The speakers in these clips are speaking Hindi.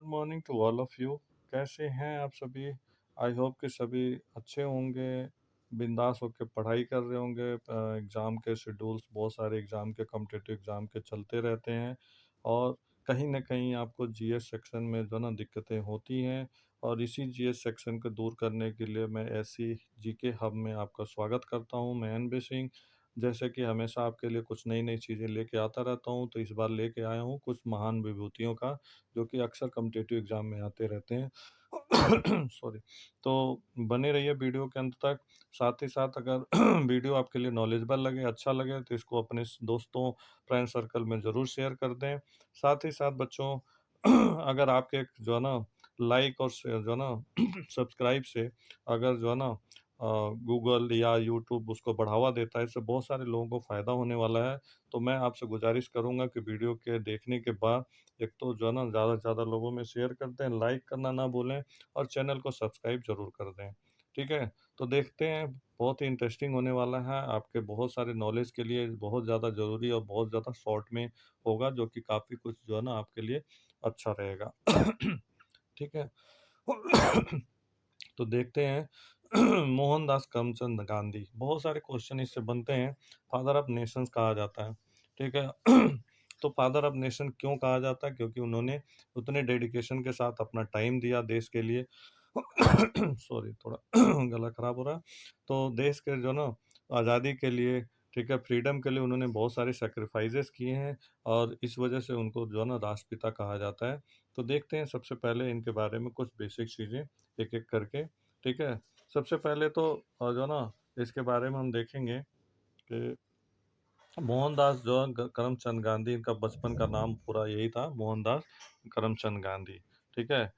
Morning to all of you. कैसे हैं आप सभी? आई होप कि सभी अच्छे होंगे, बिंदास होकर पढ़ाई कर रहे होंगे। एग्ज़ाम के शेड्यूल्स, बहुत सारे एग्ज़ाम के, कॉम्पिटिटिव एग्ज़ाम के चलते रहते हैं और कहीं न कहीं आपको जीएस सेक्शन में जो है ना दिक्कतें होती हैं। और इसी जीएस सेक्शन को दूर करने के लिए मैं ऐसी जीके हब में आपका स्वागत करता हूँ। मैं एनबी सिंह। जैसे कि हमेशा आपके लिए कुछ नई-नई चीज़ें लेके आता रहता हूँ, तो इस बार लेके आया हूँ कुछ महान विभूतियों का, जो कि अक्सर कॉम्पिटिटिव एग्ज़ाम में आते रहते हैं। सॉरी। तो बने रहिए वीडियो के अंत तक। साथ ही साथ अगर वीडियो आपके लिए नॉलेजेबल लगे, अच्छा लगे, तो इसको अपने दोस्तों, फ्रेंड सर्कल में ज़रूर शेयर कर दें। साथ ही साथ बच्चों, अगर आपके जो है ना लाइक और जो है ना सब्सक्राइब से अगर जो है ना गूगल या यूट्यूब उसको बढ़ावा देता है, इससे बहुत सारे लोगों को फ़ायदा होने वाला है। तो मैं आपसे गुज़ारिश करूँगा कि वीडियो के देखने के बाद एक तो जो है ना ज़्यादा से ज़्यादा लोगों में शेयर कर दें, लाइक करना ना भूलें और चैनल को सब्सक्राइब ज़रूर कर दें। ठीक है? तो देखते हैं, बहुत ही इंटरेस्टिंग होने वाला है। आपके बहुत सारे नॉलेज के लिए बहुत ज़्यादा ज़रूरी और बहुत ज़्यादा शॉर्ट में होगा, जो कि काफ़ी कुछ जो है ना आपके लिए अच्छा रहेगा। ठीक है? तो देखते हैं। मोहनदास करमचंद गांधी, बहुत सारे क्वेश्चन इससे बनते हैं। फादर ऑफ नेशंस कहा जाता है। ठीक है? तो फादर ऑफ नेशन क्यों कहा जाता है? क्योंकि उन्होंने उतने डेडिकेशन के साथ अपना टाइम दिया देश के लिए। सॉरी, थोड़ा गला खराब हो रहा है। तो देश के जो ना आज़ादी के लिए, ठीक है, फ्रीडम के लिए उन्होंने बहुत सारे सैक्रिफाइसेस किए हैं और इस वजह से उनको जो है ना राष्ट्रपिता कहा जाता है। तो देखते हैं सबसे पहले इनके बारे में कुछ बेसिक चीज़ें एक-एक करके। ठीक है? सबसे पहले तो जो है ना इसके बारे में हम देखेंगे कि मोहनदास जो है करमचंद गांधी, इनका बचपन का नाम पूरा यही था, मोहनदास करमचंद गांधी। ठीक है?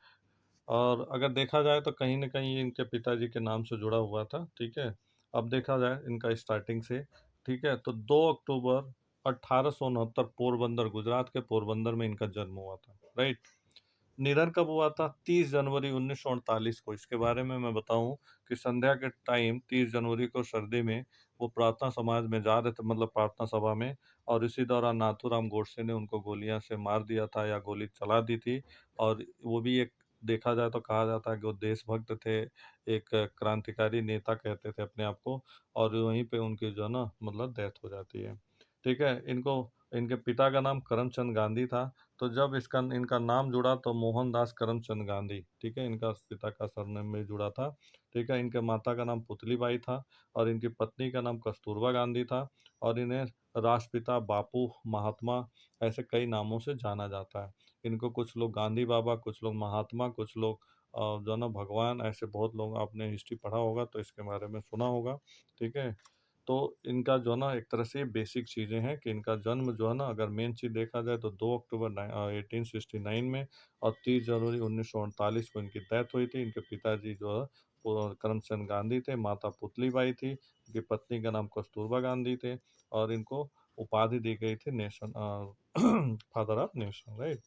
और अगर देखा जाए तो कहीं न कहीं ये इनके पिताजी के नाम से जुड़ा हुआ था। ठीक है? अब देखा जाए इनका स्टार्टिंग से, ठीक है? तो 2 अक्टूबर 1869 पोरबंदर, गुजरात के पोरबंदर में इनका जन्म हुआ था। राइट? निधन कब हुआ था? 30 जनवरी 1948 को। इसके बारे में मैं बताऊँ कि संध्या के टाइम 30 जनवरी को सर्दी में वो प्रार्थना समाज में जा रहे थे, मतलब प्रार्थना सभा में, और इसी दौरान नाथूराम गोडसे ने उनको गोलियां से मार दिया था या गोली चला दी थी। और वो भी एक, देखा जाए तो कहा जाता है कि वो देशभक्त थे, एक क्रांतिकारी नेता कहते थे अपने आप को। और वहीं पे उनकी जो है ना मतलब डेथ हो जाती है। ठीक है? इनको, इनके पिता का नाम करमचंद गांधी था। तो जब इसका इनका नाम जुड़ा तो मोहनदास करमचंद गांधी, ठीक है, इनका पिता का सरनेम में जुड़ा था। ठीक है? इनके माता का नाम पुतलीबाई था और इनकी पत्नी का नाम कस्तूरबा गांधी था। और इन्हें राष्ट्रपिता, बापू, महात्मा, ऐसे कई नामों से जाना जाता है। इनको कुछ लोग गांधी बाबा, कुछ लोग महात्मा, कुछ लोग जो है ना भगवान, ऐसे बहुत लोग, आपने हिस्ट्री पढ़ा होगा तो इसके बारे में सुना होगा। ठीक है? तो इनका जो है ना एक तरह से बेसिक चीज़ें हैं कि इनका जन्म जो है ना, अगर मेन चीज़ देखा जाए तो 2 अक्टूबर 1869 में और 30 जनवरी 1948 को इनकी डेथ हुई थी। इनके पिताजी जो है वो करमचंद गांधी थे, माता पुतलीबाई थी, इनकी पत्नी का नाम कस्तूरबा गांधी थे और इनको उपाधि दी गई थी nation father of nation. Right?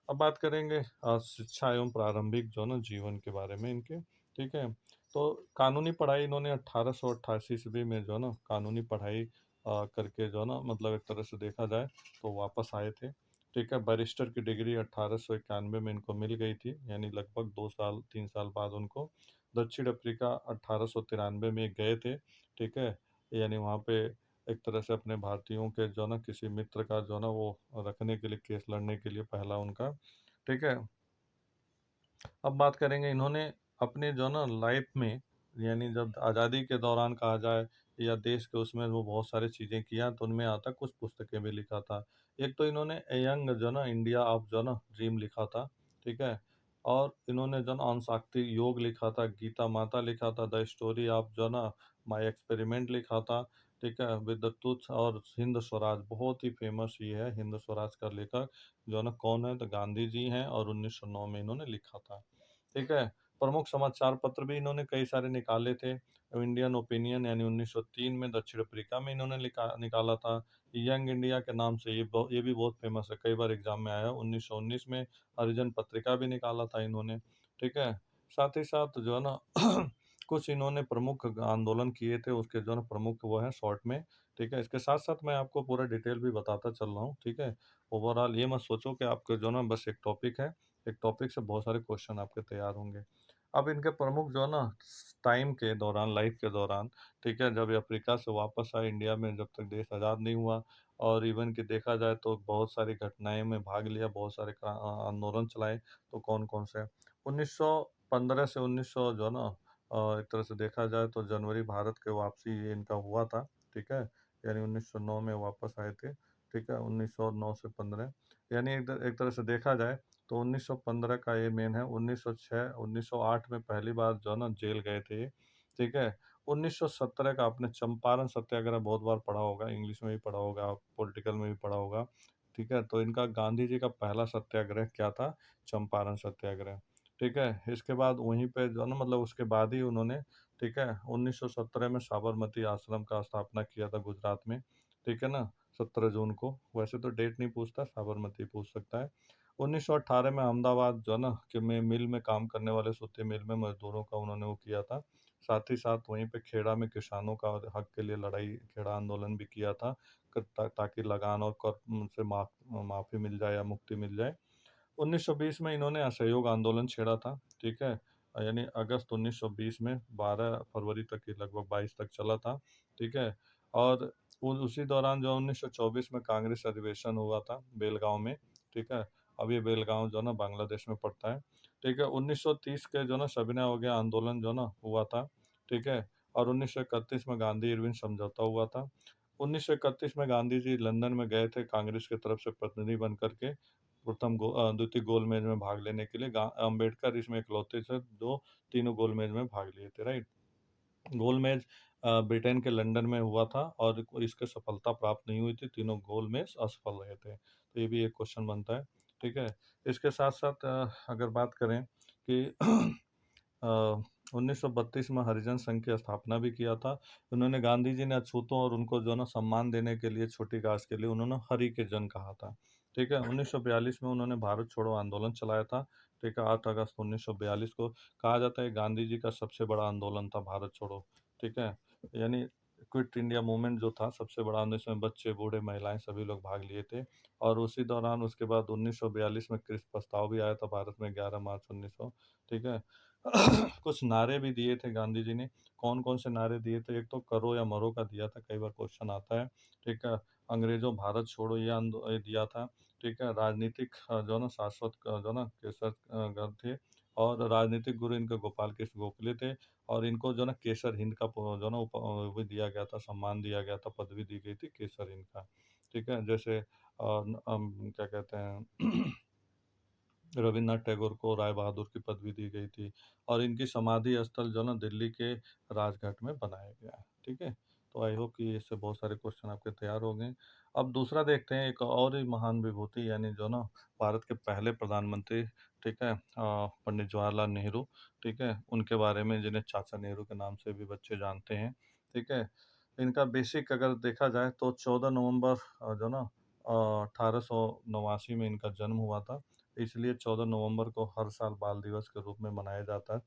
अब बात करेंगे शिक्षा एवं प्रारंभिक जो है ना जीवन के बारे में इनके। ठीक है? तो कानूनी पढ़ाई इन्होंने 1888 ईस्वी में जो है ना कानूनी पढ़ाई करके जो है ना मतलब एक तरह से देखा जाए तो वापस आए थे। ठीक है? बैरिस्टर की डिग्री 1891 में इनको मिल गई थी, यानी लगभग 2 साल 3 साल बाद उनको। दक्षिण अफ्रीका 1893 में गए थे। ठीक है? यानी वहाँ पे एक तरह से अपने भारतीयों के जो है ना किसी मित्र का जो है ना वो रखने के लिए, केस लड़ने के लिए पहला उनका। ठीक है? अब बात करेंगे इन्होंने अपने जो है ना लाइफ में, यानी जब आज़ादी के दौरान कहा जाए या देश के उसमें वो बहुत सारी चीज़ें किया, तो उनमें आता कुछ पुस्तकें भी लिखा था। एक तो इन्होंने ए यंग जो है ना इंडिया ऑफ जो है ना ड्रीम लिखा था। ठीक है? और इन्होंने जो है ना अणुशक्ति योग लिखा था, गीता माता लिखा था, द स्टोरी ऑफ जो है ना माय एक्सपेरिमेंट लिखा था। ठीक है? विद द ट्रुथ और हिंद स्वराज, बहुत ही फेमस ये है हिंद स्वराज का लेखक जो है ना कौन है, तो गांधी जी हैं और 1909 में इन्होंने लिखा था। ठीक है? प्रमुख समाचार पत्र भी इन्होंने कई सारे निकाले थे। इंडियन ओपिनियन यानी 1903 में दक्षिण अफ्रीका में इन्होंने निकाला था। यंग इंडिया के नाम से ये भी बहुत फेमस है, कई बार एग्जाम में आया है। 1919 में हरिजन पत्रिका भी निकाला था इन्होंने। ठीक है? साथ ही साथ जो है ना कुछ इन्होंने प्रमुख आंदोलन किए थे, उसके जो है ना प्रमुख वो हैं शॉर्ट में। ठीक है? इसके साथ-साथ मैं आपको पूरा डिटेल भी बताता चल रहा हूँ, ठीक है? ओवरऑल ये मत सोचो कि आपके जो ना बस एक टॉपिक है, एक टॉपिक से बहुत सारे क्वेश्चन आपके तैयार होंगे। अब इनके प्रमुख जो है ना टाइम के दौरान, लाइफ के दौरान, ठीक है? जब ये अफ्रीका से वापस आए इंडिया में जब तक देश आज़ाद नहीं हुआ और इवन कि देखा जाए तो बहुत सारी घटनाएँ में भाग लिया, बहुत सारे आंदोलन चलाए, तो कौन-कौन से? 1915 से 1900 जो है ना एक तरह से देखा जाए तो जनवरी भारत के वापसी ये इनका हुआ था, ठीक है? यानी 1909 में वापस आए थे, ठीक है? 1909 से 15 यानी एक तरह से देखा जाए तो 1915 का ये मेन है, 1906 1908 में पहली बार जो है ना जेल गए थे ये, ठीक है? 1917 का आपने चंपारण सत्याग्रह बहुत बार पढ़ा होगा, इंग्लिश में भी पढ़ा होगा, पॉलिटिकल में भी पढ़ा होगा, ठीक है? तो इनका गांधी जी का पहला सत्याग्रह क्या था? चंपारण सत्याग्रह, ठीक है? इसके बाद वहीं पे जो है ना मतलब उसके बाद ही उन्होंने, ठीक है, 1917 में साबरमती आश्रम का स्थापना किया था गुजरात में, ठीक है ना? 17 जून को, वैसे तो डेट नहीं पूछता, साबरमती पूछ सकता है। 1918 में अहमदाबाद जो है ना कि में मिल में काम करने वाले सूती मिल में मज़दूरों का उन्होंने वो किया था। साथ ही साथ वहीं पे खेड़ा में किसानों का हक के लिए लड़ाई खेड़ा आंदोलन भी किया था ताकि लगान और कर से माफ़ी मिल जाए या मुक्ति मिल जाए। 1920 में इन्होंने असहयोग आंदोलन छेड़ा था, ठीक है? यानी अगस्त 1920 में 12 फरवरी तक ही लगभग 22 तक चला था, ठीक है? और उसी दौरान जो 1924 में कांग्रेस अधिवेशन हुआ था बेलगाँव में, ठीक है? अब ये बेलगाँव जो है ना बांग्लादेश में पड़ता है, ठीक है? 1930 के जो ना सविनय अवज्ञा आंदोलन जो ना हुआ था, ठीक है? और 1931 में गांधी-इरविन समझौता हुआ था। 1931 में गांधी जी लंदन में गए थे कांग्रेस की तरफ से प्रतिनिधि बन कर के द्वितीय गोलमेज में भाग लेने के लिए। अम्बेडकर इसमें इकलौते थे जो तीनों गोलमेज में भाग लिए थे, राइट? गोलमेज ब्रिटेन के लंदन में हुआ था और इसकी सफलता प्राप्त नहीं हुई थी, तीनों गोलमेज असफल रहे थे। तो ये भी एक क्वेश्चन बनता है, ठीक है? इसके साथ-साथ अगर बात करें कि 1932 में हरिजन संघ की स्थापना भी किया था। उन्होंने गांधी जी ने अछूतों और उनको जो है ना सम्मान देने के लिए छोटी कास्ट के लिए उन्होंने हरि के जन कहा था। ठीक है? 1942 में उन्होंने भारत छोड़ो आंदोलन चलाया था। ठीक है? 8 अगस्त 1942 को कहा जाता है गांधी जी का सबसे बड़ा आंदोलन था भारत छोड़ो। ठीक है? यानी क्विट इंडिया मूवमेंट जो था सबसे बड़ा आंदोलन, इसमें बच्चे, बूढ़े, महिलाएँ सभी लोग भाग लिए थे। और उसी दौरान उसके बाद 1942 में क्रिप्स प्रस्ताव भी आया था भारत में 11 मार्च 1900। ठीक है? कुछ नारे भी दिए थे गांधी जी ने। कौन-कौन से नारे दिए थे? एक तो करो या मरो का दिया था, कई बार क्वेश्चन आता है, ठीक है? अंग्रेज़ों भारत छोड़ो ये दिया था, ठीक है? राजनीतिक जो है ना शाश्वत जो है ना केसर गर्ग थे और राजनीतिक गुरु इनके गोपाल कृष्ण गोखले थे और इनको जो है ना केसर हिंद का जो है ना वो भी दिया गया था, सम्मान दिया गया था, पदवी दी गई थी केसर हिंद का, ठीक है? जैसे क्या कहते हैं रविन्द्रनाथ टैगोर को राय बहादुर की पदवी दी गई थी और इनकी समाधि स्थल जो ना दिल्ली के राजघाट में बनाया गया है, ठीक है? तो आई होप कि इससे बहुत सारे क्वेश्चन आपके तैयार हो गए। अब दूसरा देखते हैं एक और ही महान विभूति यानी जो ना भारत के पहले प्रधानमंत्री, ठीक है? पंडित जवाहरलाल नेहरू, ठीक है? उनके बारे में जिन्हें चाचा नेहरू के नाम से भी बच्चे जानते हैं, ठीक है? इनका बेसिक अगर देखा जाए तो 14 नवंबर जो ना 1889 में इनका जन्म हुआ था। इसलिए 14 नवंबर को हर साल बाल दिवस के रूप में मनाया जाता है,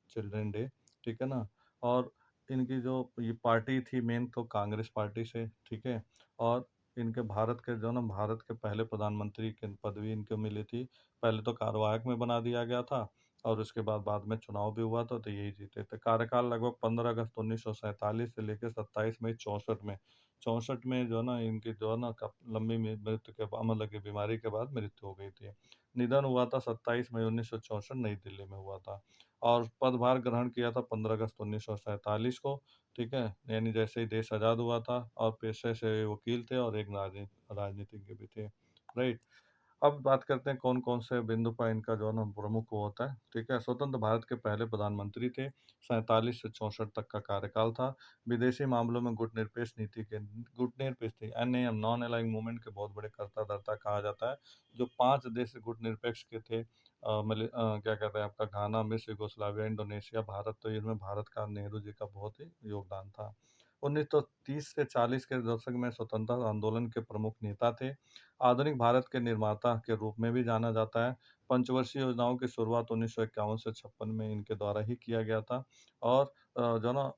चिल्ड्रन डे, ठीक है ना? और इनकी जो ये पार्टी थी मेन तो कांग्रेस पार्टी से, ठीक है? और इनके भारत के जो ना भारत के पहले प्रधानमंत्री की पदवी इनको मिली थी। पहले तो कार्यवाहक में बना दिया गया था और उसके बाद में चुनाव भी हुआ था, तो यही जीते थे। कार्यकाल लगभग 15 अगस्त 1947 से लेके 27 मई 64 में 64 में जो है ना इनकी जो है ना लंबी मृत्यु के बाद मतलब कि बीमारी के बाद मृत्यु हो गई थी। निधन हुआ था 27 मई 1964 नई दिल्ली में हुआ था और पदभार ग्रहण किया था 15 अगस्त 1947 को, ठीक है? यानी जैसे ही देश आज़ाद हुआ था और पेशे से वकील थे और एक राजनीतिज्ञ भी थे, राइट? अब बात करते हैं कौन-कौन से बिंदु पर इनका जो है ना प्रमुख वो होता है, ठीक है? स्वतंत्र भारत के पहले प्रधानमंत्री थे, 47 से 64 तक का कार्यकाल था। विदेशी मामलों में गुटनिरपेक्ष थी, एनएम नॉन अलाइंग मूवमेंट के बहुत बड़े कर्ता-धर्ता कहा जाता है, जो 5 देश गुटनिरपेक्ष के थे क्या कहते हैं आपका घाना, मिस्र, यूगोस्लाविया, इंडोनेशिया, भारत, तो इनमें भारत का नेहरू जी का बहुत ही योगदान था। 1930 से 40 के दशक में स्वतंत्रता आंदोलन के प्रमुख नेता थे। आधुनिक भारत के निर्माता के रूप में भी जाना जाता है। पंचवर्षीय योजनाओं की शुरुआत 1951 से 56 में इनके द्वारा ही किया गया था और जो ना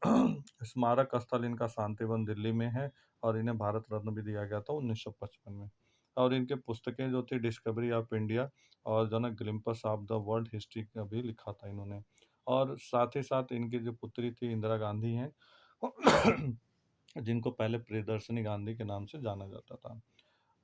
स्मारक स्थल इनका शांतिवन दिल्ली में है और इन्हें भारत रत्न भी दिया गया था 1955 में। और इनके पुस्तकें जो थी डिस्कवरी ऑफ इंडिया और जो है ना ग्लिम्पस ऑफ द वर्ल्ड हिस्ट्री का भी लिखा था इन्होंने। और साथ ही साथ इनकी जो पुत्री थी इंदिरा गांधी हैं जिनको पहले प्रियदर्शिनी गांधी के नाम से जाना जाता था।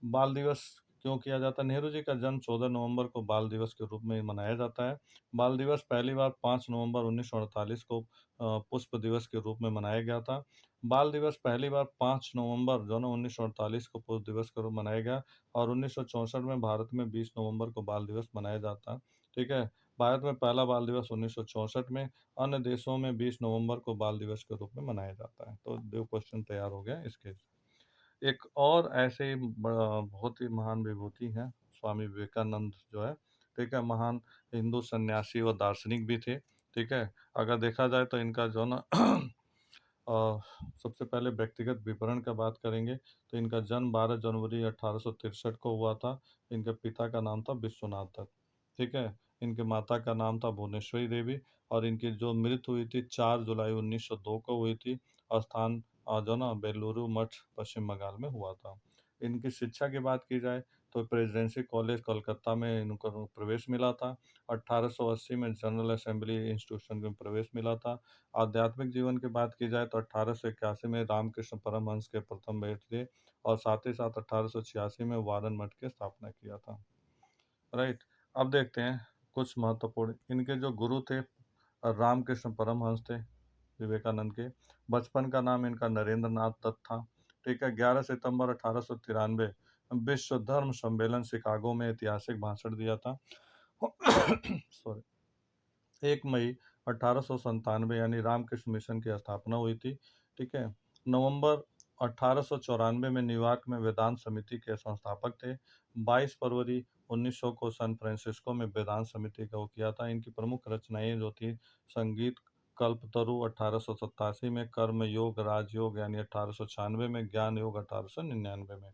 बाल दिवस क्यों किया जाता है? नेहरू जी का जन्म 14 नवंबर को बाल दिवस के रूप में मनाया जाता है। बाल दिवस पहली बार 5 नवंबर 1948 को पुष्प दिवस के रूप में मनाया गया था। बाल दिवस पहली बार 5 नवंबर जो है ना 1948 को पुष्प दिवस के रूप में मनाया गया और 1964 में भारत में 20 नवंबर को बाल दिवस मनाया जाता है। ठीक है? भारत में पहला बाल दिवस 1964 में, अन्य देशों में 20 नवंबर को बाल दिवस के रूप में मनाया जाता है। तो 2 क्वेश्चन तैयार हो गए इसके। एक और ऐसे ही बहुत ही महान विभूति हैं, स्वामी विवेकानंद जो है, ठीक है? महान हिंदू सन्यासी व दार्शनिक भी थे, ठीक है? अगर देखा जाए तो इनका जो ना सबसे पहले व्यक्तिगत विवरण का बात करेंगे तो इनका जन्म 12 जनवरी 1863 को हुआ था। इनके पिता का नाम था विश्वनाथ दत्त, ठीक है? इनके माता का नाम था भुवनेश्वरी देवी और इनकी जो मृत्यु हुई थी 4 जुलाई 1902 को हुई थी और स्थान जो ना बेलूरू मठ पश्चिम बंगाल में हुआ था। इनकी शिक्षा की बात की जाए तो प्रेसिडेंसी कॉलेज कोलकाता में इनको प्रवेश मिला था। 1880 में जनरल असेंबली इंस्टीट्यूशन में प्रवेश मिला था। आध्यात्मिक जीवन की बात की जाए तो 1881 में रामकृष्ण परमहंस के प्रथम भेंट थे और साथ ही साथ 1886 में वारण मठ की स्थापना किया था। राइट। अब देखते हैं कुछ महत्वपूर्ण इनके जो गुरु थे रामकृष्ण परमहंस थे विवेकानंद के। बचपन का नाम इनका नरेंद्र नाथ दत्त था। ठीक है। 11 सितंबर 1893 विश्व धर्म सम्मेलन शिकागो में ऐतिहासिक भाषण दिया था। सॉरी। 1 मई 1897 यानी रामकृष्ण मिशन की स्थापना हुई थी। ठीक है। नवंबर 1894 में न्यूयॉर्क में वेदांत समिति के संस्थापक थे। 22 फरवरी 1900 को सैन फ्रांसिस्को में वेदांत समिति का वो किया था। इनकी प्रमुख रचनाएं जो थी संगीत कल्पतरु 1887 में, कर्म योग राजयोग यानी 1896 में, ज्ञान योग 1899 में।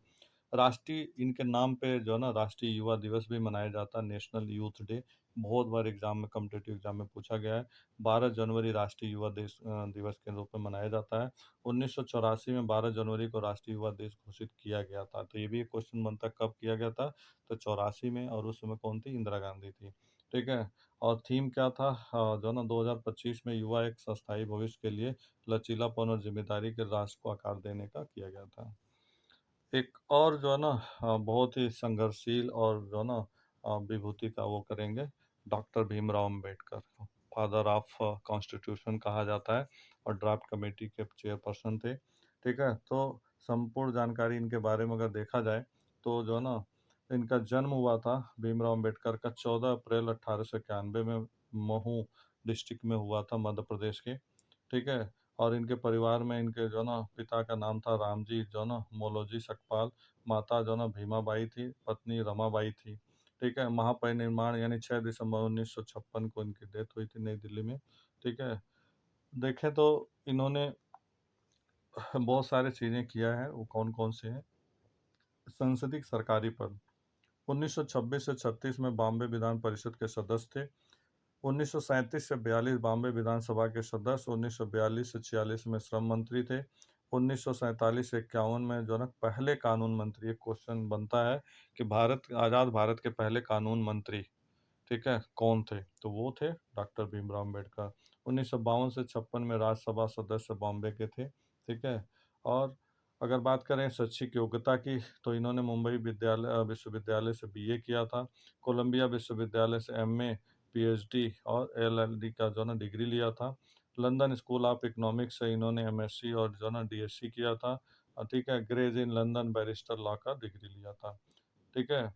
राष्ट्रीय इनके नाम पे जो है ना राष्ट्रीय युवा दिवस भी मनाया जाता है, नेशनल यूथ डे। बहुत बार एग्जाम में कॉम्पिटिटिव एग्जाम में पूछा गया है। 12 जनवरी राष्ट्रीय युवा दिवस के रूप में मनाया जाता है। 1984 में 12 जनवरी को राष्ट्रीय युवा दिवस घोषित किया गया था। तो ये भी एक क्वेश्चन बनता है कब किया गया था? तो 84 में, और उस समय कौन थी? इंदिरा गांधी थी। ठीक है। और थीम क्या था? जो है ना 2025 में युवा एक स्थायी भविष्य के लिए लचीलापन और जिम्मेदारी के राष्ट्र को आकार देने का किया गया था। एक और जो है ना बहुत ही संघर्षशील और जो है ना विभूति का वो करेंगे, डॉक्टर भीमराव अंबेडकर को फादर ऑफ कॉन्स्टिट्यूशन कहा जाता है और ड्राफ्ट कमेटी के चेयरपर्सन थे। ठीक है। तो संपूर्ण जानकारी इनके बारे में अगर देखा जाए तो जो है ना इनका जन्म हुआ था भीमराव अंबेडकर का 14 अप्रैल 1891 में महू डिस्ट्रिक्ट में हुआ था, मध्य प्रदेश के। ठीक है। और इनके परिवार में इनके जो ना पिता का नाम था रामजी जो ना मोलोजी सकपाल, माता जो ना भीमाबाई थी, पत्नी रमाबाई थी। ठीक है। महापरिनिर्वाण यानी 6 दिसंबर 1956 को इनकी डेथ हुई थी नई दिल्ली में। ठीक है। देखें तो इन्होंने बहुत सारी चीज़ें किया है, वो कौन कौन से हैं? संसदीय सरकारी पद 1926 से 36 में बॉम्बे विधान परिषद के सदस्य थे। 1937 से 42 बॉम्बे विधानसभा के सदस्य, 1942 से 46 में श्रम मंत्री थे। 1947 से 51 में जो है ना पहले कानून मंत्री, एक क्वेश्चन बनता है कि भारत आज़ाद भारत के पहले कानून मंत्री, ठीक है, कौन थे? तो वो थे डॉक्टर भीमराव अम्बेडकर। 1952 से 56 में राज्यसभा सदस्य बॉम्बे के थे। ठीक है। और अगर बात करें शैक्षिक योग्यता की तो इन्होंने मुंबई विश्वविद्यालय से बीए किया था। कोलंबिया विश्वविद्यालय से एमए, पीएचडी और एलएलडी का जो है ना डिग्री लिया था। लंदन स्कूल ऑफ इकोनॉमिक्स से इन्होंने एमएससी और जो है ना डीएससी किया था। ठीक है। Gray's Inn London barrister law का डिग्री लिया था। ठीक है।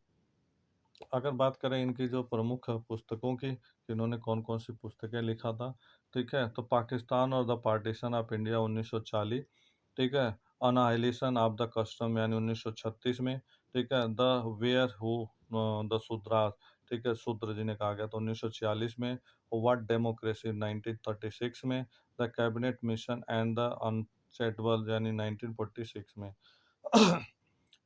अगर बात करें इनकी जो प्रमुख पुस्तकों की, इन्होंने कौन-कौन सी पुस्तकें लिखा था, ठीक है? तो पाकिस्तान और द पार्टीशन ऑफ इंडिया 1940, ठीक है? अनाहिलेशन ऑफ द कस्टम यानी 1936 में, ठीक है? The were who the Shudras, ठीक है? शूद्र जिन्हें कहा गया था 1946 में, व्हाट डेमोक्रेसी 1936 में, the cabinet mission and the अनचेटेबल यानी 1946 में।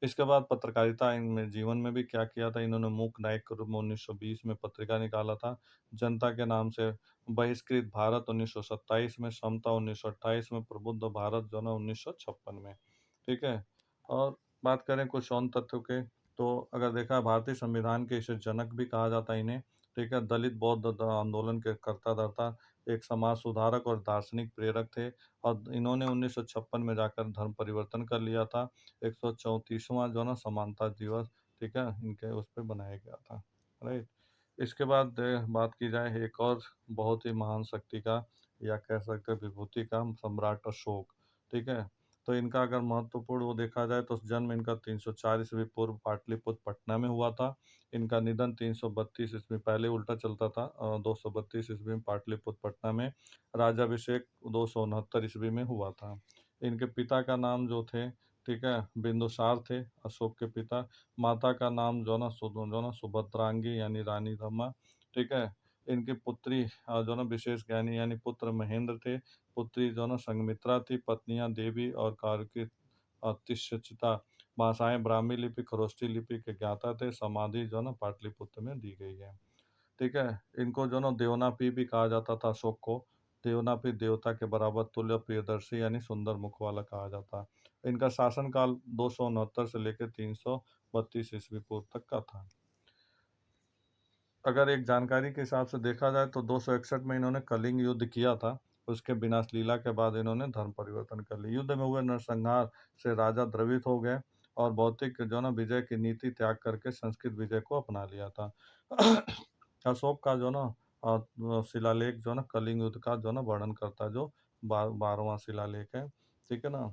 इसके बाद पत्रकारिता इनमें जीवन में भी क्या किया था, इन्होंने मूक नायक के रूप में 1920 में पत्रिका निकाला था। जनता के नाम से, बहिष्कृत भारत 1927 में, समता 1928 में, प्रबुद्ध भारत जो है ना 1956 में। ठीक है? और बात करें कुछ और तथ्यों के, तो अगर देखा भारतीय संविधान के इसे जनक भी कहा जाता है इन्हें, ठीक है? दलित बौद्ध आंदोलन के करता-धर्ता, एक समाज सुधारक और दार्शनिक प्रेरक थे और इन्होंने 1956 में जाकर धर्म परिवर्तन कर लिया था। 134वां जो है ना समानता दिवस, ठीक है? इनके उस पे बनाया गया था, राइट? इसके बाद बात की जाए एक और बहुत ही महान शक्ति का, या कह सकते हैं विभूति का, सम्राट अशोक, ठीक है? तो इनका अगर महत्वपूर्ण वो देखा जाए तो जन्म इनका 304 ईस्वी पूर्व पाटलिपुत्र पटना में हुआ था। इनका निधन 332 ईस्वी, पहले उल्टा चलता था, 232 ईस्वी में पाटलिपुत्र पटना में। राज्याभिषेक 269 ईस्वी में हुआ था। इनके पिता का नाम जो थे, ठीक है, बिंदुसार थे, अशोक के पिता। माता का नाम जो ना सुभद्रांगी यानी रानी रमा, ठीक है। इनकी पुत्री जो ना विशेष ज्ञानी यानी पुत्र महेंद्र थे। पुत्री जो ना संघमित्रा थी। पत्नियां देवी और कार्तिक तिष्यचिता। भाषाएं ब्राह्मी लिपि, खरोष्ठी लिपि के ज्ञाता थे। समाधि जो ना पाटलिपुत्र में दी गई है, ठीक है। इनको जो ना देवनापी भी कहा जाता था अशोक को। देवनापी देवता के बराबर तुल्य प्रियदर्शी यानी सुंदर मुख वाला कहा जाता। इनका शासनकाल 269 से लेकर 332 ईस्वी पूर्व तक का था। अगर एक जानकारी के हिसाब से देखा जाए तो 261 में इन्होंने कलिंग युद्ध किया था। उसके विनाश लीला के बाद इन्होंने धर्म परिवर्तन कर लिया। युद्ध में हुए नरसंहार से राजा द्रवित हो गए और भौतिक जो ना विजय की नीति त्याग करके संस्कृत विजय को अपना लिया था। अशोक का जो ना शिलालेख जो ना कलिंग युद्ध का जो ना वर्णन करता है, जो 12वां शिलालेख है, ठीक है ना,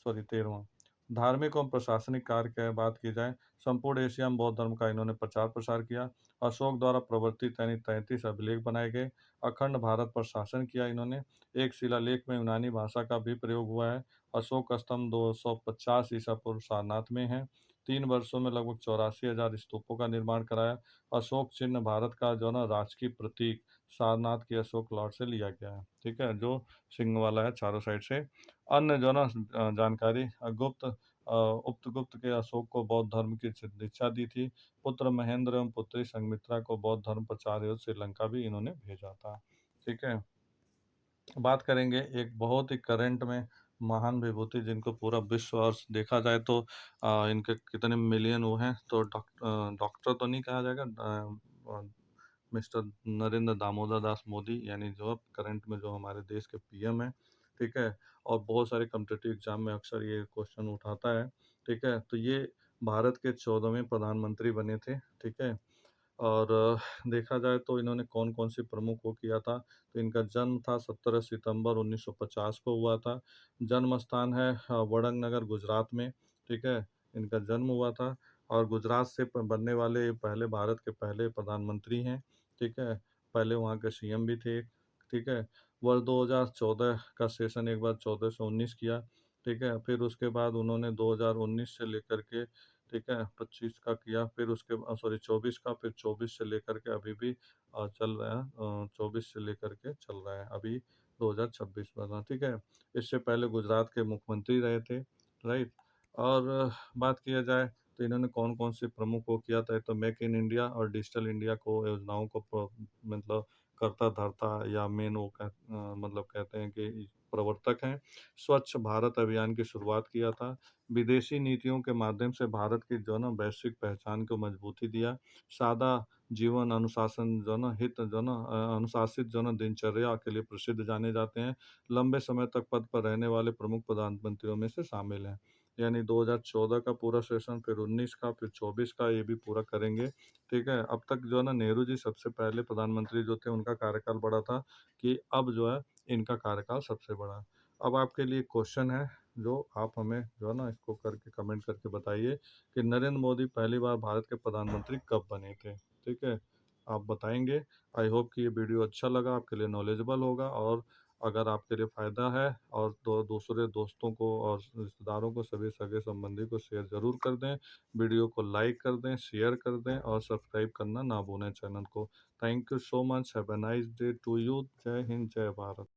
सॉरी 13वां। धार्मिक और प्रशासनिक कार्य की बात की जाए, संपूर्ण एशिया में बौद्ध धर्म का इन्होंने प्रचार प्रसार किया। अशोक द्वारा प्रवर्तित यानी 33 अभिलेख बनाए गए। अखंड भारत पर शासन किया इन्होंने। एक शिलालेख में यूनानी भाषा का भी प्रयोग हुआ है। अशोक स्तंभ 250 ईसा पूर्व सारनाथ में है। 3 वर्षों में लगभग 84,000 स्तूपों का निर्माण कराया। अशोक चिन्ह भारत का जो ना राजकीय प्रतीक सारनाथ की अशोक लॉर्ड से लिया गया है, ठीक है, जो सिंह वाला है चारों साइड से। अन्य जो ना जानकारी, उपगुप्त के अशोक को बौद्ध धर्म की दीक्षा दी थी। पुत्र महेंद्र एवं पुत्री संघमित्रा को बौद्ध धर्म प्रचार हेतु श्रीलंका भी इन्होंने भेजा था, ठीक है। बात करेंगे एक बहुत ही करंट में महान विभूति जिनको पूरा विश्व और देखा जाए तो इनके कितने मिलियन वो हैं, तो डॉक्टर तो नहीं कहा जाएगा, मिस्टर नरेंद्र दामोदर दास मोदी, यानी जो अब करंट में जो हमारे देश के पीएम है, ठीक है। और बहुत सारे कम्पिटिटिव एग्जाम में अक्सर ये क्वेश्चन उठाता है, ठीक है। तो ये भारत के 14वें प्रधानमंत्री बने थे, ठीक है। और देखा जाए तो इन्होंने कौन-कौन सी प्रमुख वो किया था, तो इनका जन्म था 17 सितंबर 1950 को हुआ था। जन्म स्थान है वडंग नगर गुजरात में, ठीक है, इनका जन्म हुआ था। और गुजरात से बनने वाले ये पहले भारत के पहले प्रधानमंत्री हैं, ठीक है। पहले वहाँ के सीएम भी थे, ठीक है। वर्ष 2014 का सेशन एक बार 14 से 19 किया, ठीक है। फिर उसके बाद उन्होंने 2019 से लेकर के, ठीक है, 25 का किया, फिर उसके सॉरी 24 का, फिर 24 से लेकर के अभी भी चल रहा है, 24 से लेकर के चल रहा है अभी 2026 वाला, ठीक है। इससे पहले गुजरात के मुख्यमंत्री रहे थे, राइट। और बात किया जाए तो इन्होंने कौन-कौन से प्रमुख वो किया था, तो मेक इन इंडिया और डिजिटल इंडिया को योजनाओं को मतलब करता-धर्ता या मेन वो मतलब कहते हैं कि प्रवर्तक हैं। स्वच्छ भारत अभियान की शुरुआत किया था। विदेशी नीतियों के माध्यम से भारत की जो है ना वैश्विक पहचान को मजबूती दिया। सादा जीवन अनुशासन जो है ना हित जो है ना अनुशासित जो है ना दिनचर्या के लिए प्रसिद्ध जाने जाते हैं। लंबे समय तक पद पर रहने वाले प्रमुख प्रधानमंत्रियों में से शामिल हैं। यानी 2014 का पूरा सेशन, फिर 19 का, फिर 24 का, ये भी पूरा करेंगे, ठीक है। अब तक जो है ना नेहरू जी सबसे पहले प्रधानमंत्री जो थे उनका कार्यकाल बड़ा था, कि अब जो है इनका कार्यकाल सबसे बड़ा है। अब आपके लिए क्वेश्चन है, जो आप हमें जो है ना इसको करके कमेंट करके बताइए कि नरेंद्र मोदी पहली बार भारत के प्रधानमंत्री कब बने थे, ठीक है। आप बताएंगे। आई होप कि ये वीडियो अच्छा लगा, आपके लिए नॉलेजेबल होगा, और अगर आपके लिए फ़ायदा है और तो दूसरे दोस्तों को और रिश्तेदारों को, सभी सगे संबंधी को शेयर ज़रूर कर दें। वीडियो को लाइक कर दें, शेयर कर दें और सब्सक्राइब करना ना भूलें चैनल को। Thank you so much. Have a nice day to you. जय हिंद, जय भारत।